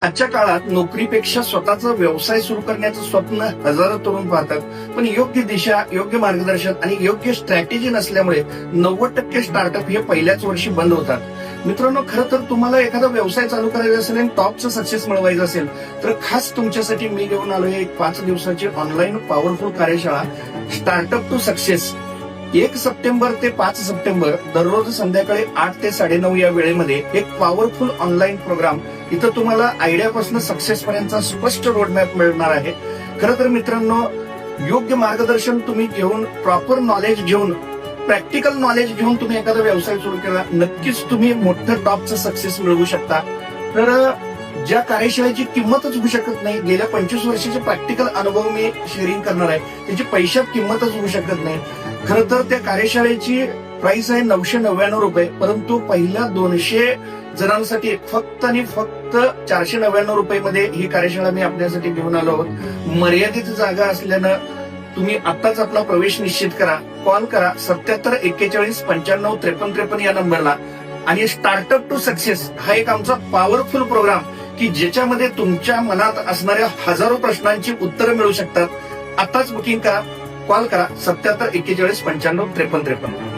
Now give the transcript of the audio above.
आजच्या काळात नोकरीपेक्षा स्वतःचा व्यवसाय सुरू करण्याचं स्वप्न हजारो तरुण पाहतात, पण योग्य दिशा, योग्य मार्गदर्शन आणि योग्य स्ट्रॅटेजी नसल्यामुळे 90% स्टार्टअप हे पहिल्याच वर्षी बंद होतात. मित्रांनो, खरं तर तुम्हाला एखादा व्यवसाय चालू करायचा असेल आणि टॉपचं सक्सेस मिळवायचं असेल तर खास तुमच्यासाठी मी घेऊन आलोय एक 5 दिवसाची ऑनलाईन पॉवरफुल कार्यशाळा, स्टार्टअप टू सक्सेस. 1 सप्टेंबर ते 5 सप्टेंबर दररोज संध्याकाळी 8 ते 9:30 या वेळेमध्ये एक पॉवरफुल ऑनलाईन प्रोग्राम. इथं तुम्हाला आयडियापासून सक्सेस पर्यंतचा स्पष्ट रोडमॅप मिळणार आहे. खरं तर मित्रांनो, योग्य मार्गदर्शन तुम्ही घेऊन, प्रॉपर नॉलेज घेऊन, प्रॅक्टिकल नॉलेज घेऊन तुम्ही एखादा व्यवसाय सुरू केला, नक्कीच तुम्ही मोठं टॉपचं सक्सेस मिळवू शकता. तर ज्या कार्यशाळेची किंमतच होऊ शकत नाही, गेल्या 25 वर्षाचे प्रॅक्टिकल अनुभव मी शेअरिंग करणार आहे, त्याची पैशात किंमतच होऊ शकत नाही. खरं तर त्या कार्यशाळेची प्राइस आहे 999 रुपये, परंतु पहिल्या 200 जणांसाठी फक्त आणि फक्त 499 रुपये ही कार्यशाळा मी आपल्यासाठी घेऊन आलो आहोत. मर्यादित जागा असल्यानं तुम्ही आताच आपला प्रवेश निश्चित करा. कॉल करा 77 41 95 53 53 या नंबरला. आणि स्टार्टअप टू सक्सेस हा एक आमचा पॉवरफुल प्रोग्राम की ज्याच्यामध्ये तुमच्या मनात असणाऱ्या हजारो प्रश्नांची उत्तरं मिळू शकतात. आताच बुकिंग करा, कॉल करा 77 41 95 53 53.